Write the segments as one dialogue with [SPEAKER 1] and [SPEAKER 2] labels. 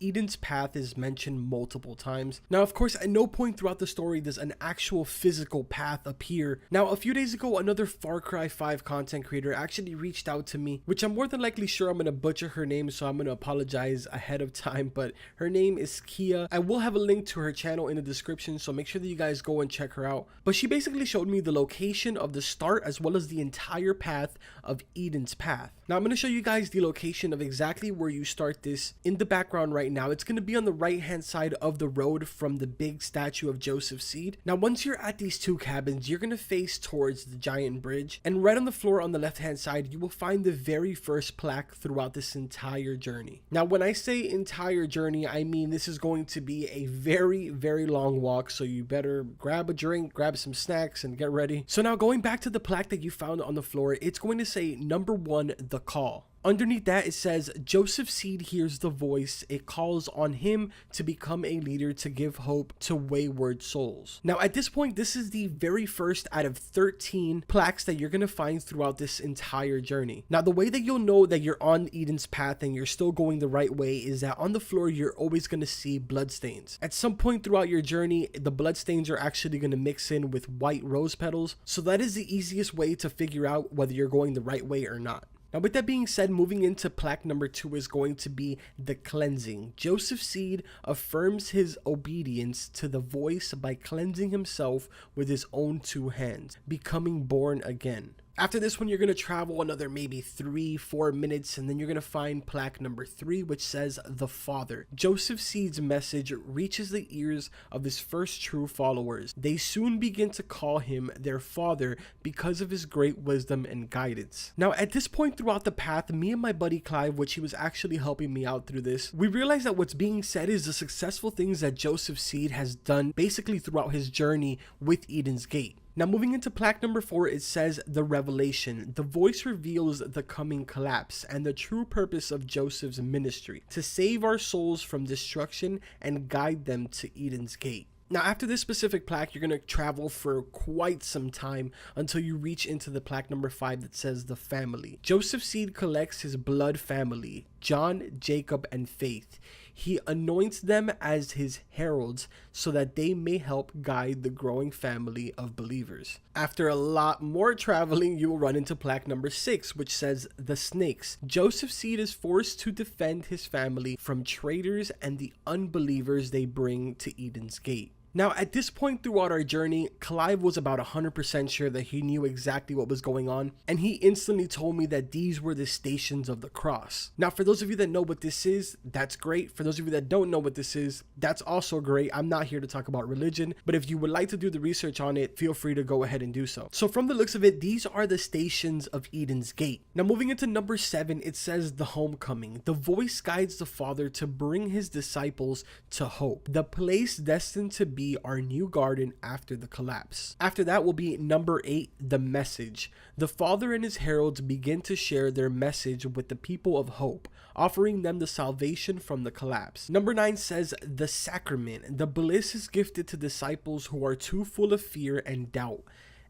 [SPEAKER 1] Eden's path is mentioned multiple times. Now, of course, at no point throughout the story does an actual physical path appear. Now, a few days ago, another Far Cry 5 content creator actually reached out to me, which I'm more than likely sure I'm going to butcher her name, so I'm going to apologize ahead of time, but her name is Kia. I will have a link to her channel in the description, so make sure that you guys go and check her out. But she basically showed me the location of the start as well as the entire path of Eden's path. Now, I'm going to show you guys the location of exactly where you start this in the background right now. It's going to be on the right hand side of the road from the big statue of Joseph Seed. Now, once you're at these two cabins, you're going to face towards the giant bridge, and right on the floor on the left hand side, you will find the very first plaque throughout this entire journey. Now, when I say entire journey, I mean this is going to be a very, very long walk, so you better grab a drink, grab some snacks, and get ready. So now, going back to the plaque that you found on the floor, it's going to say number 1, the call. Underneath that, it says, Joseph Seed hears the voice. It calls on him to become a leader to give hope to wayward souls. Now, at this point, this is the very first out of 13 plaques that you're going to find throughout this entire journey. Now, the way that you'll know that you're on Eden's path and you're still going the right way is that on the floor, you're always going to see bloodstains. At some point throughout your journey, the bloodstains are actually going to mix in with white rose petals. So that is the easiest way to figure out whether you're going the right way or not. Now, with that being said, moving into plaque number 2 is going to be the cleansing. Joseph Seed affirms his obedience to the voice by cleansing himself with his own 2 hands, becoming born again. After this one, you're going to travel another maybe 3-4 minutes, and then you're going to find plaque number 3, which says the Father. Joseph Seed's message reaches the ears of his first true followers. They soon begin to call him their father because of his great wisdom and guidance. Now, at this point throughout the path, me and my buddy Clive, which he was actually helping me out through this, we realized that what's being said is the successful things that Joseph Seed has done basically throughout his journey with Eden's Gate. Now, moving into plaque number 4, it says the revelation. The voice reveals the coming collapse and the true purpose of Joseph's ministry, to save our souls from destruction and guide them to Eden's Gate. Now, after this specific plaque, you're going to travel for quite some time until you reach into the plaque number 5 that says the family. Joseph Seed collects his blood family, John, Jacob, and Faith. He anoints them as his heralds so that they may help guide the growing family of believers. After a lot more traveling, you will run into plaque number 6, which says the snakes. Joseph Seed is forced to defend his family from traitors and the unbelievers they bring to Eden's Gate. Now, at this point throughout our journey, Clive was about 100% sure that he knew exactly what was going on, and he instantly told me that these were the stations of the cross. Now, for those of you that know what this is, that's great. For those of you that don't know what this is, that's also great. I'm not here to talk about religion, but if you would like to do the research on it, feel free to go ahead and do so. So from the looks of it, these are the stations of Eden's Gate. Now, moving into number 7, it says the homecoming. The voice guides the Father to bring his disciples to hope, the place destined to be our new garden after the collapse. After that will be number 8, the message. The Father and his heralds begin to share their message with the people of hope, offering them the salvation from the collapse. Number 9 says the sacrament. The bliss is gifted to disciples who are too full of fear and doubt,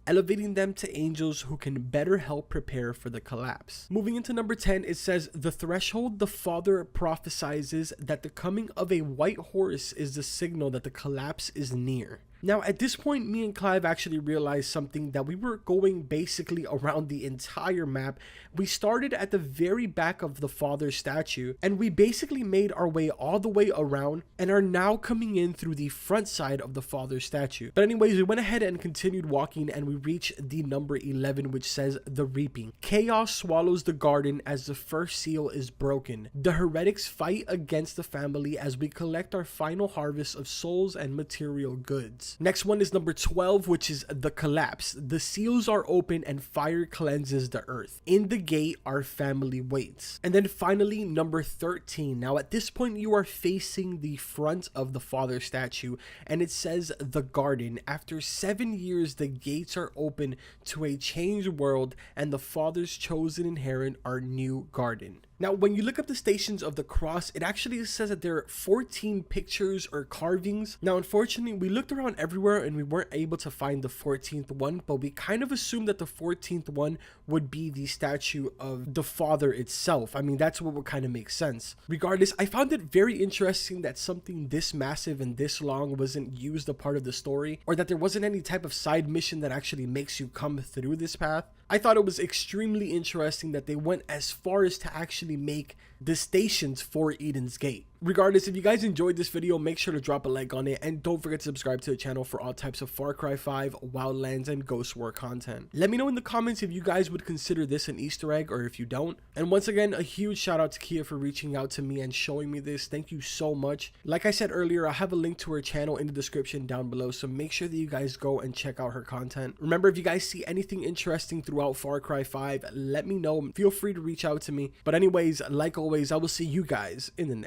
[SPEAKER 1] elevating them to angels who can better help prepare for the collapse. Moving into number 10, it says the threshold. The Father prophesies that the coming of a white horse is the signal that the collapse is near. Now, at this point, me and Clive actually realized something, that we were going basically around the entire map. We started at the very back of the Father statue, and we basically made our way all the way around and are now coming in through the front side of the Father statue. But anyways, we went ahead and continued walking, and we reached the number 11, which says the reaping. Chaos swallows the garden as the first seal is broken. The heretics fight against the family as we collect our final harvest of souls and material goods. Next one is number 12, which is the collapse. The seals are open and fire cleanses the earth. In the gate, our family waits. And then finally, number 13. Now, at this point, you are facing the front of the Father statue, and it says the garden. After 7 years, the gates are open to a changed world, and the Father's chosen inherit our new garden. Now, when you look up the Stations of the Cross, it actually says that there are 14 pictures or carvings. Now, unfortunately, we looked around everywhere and we weren't able to find the 14th one, but we kind of assumed that the 14th one would be the statue of the Father itself. I mean, that's what would kind of make sense. Regardless, I found it very interesting that something this massive and this long wasn't used a part of the story, or that there wasn't any type of side mission that actually makes you come through this path. I thought it was extremely interesting that they went as far as to actually make the stations for Eden's Gate. Regardless, if you guys enjoyed this video, make sure to drop a like on it, and don't forget to subscribe to the channel for all types of Far Cry 5, Wildlands, and Ghost War content. Let me know in the comments if you guys would consider this an Easter egg or if you don't. And once again, a huge shout out to Kia for reaching out to me and showing me this. Thank you so much. Like I said earlier, I have a link to her channel in the description down below, so make sure that you guys go and check out her content. Remember, if you guys see anything interesting throughout Far Cry 5, let me know. Feel free to reach out to me. But anyways, like always, I will see you guys in the next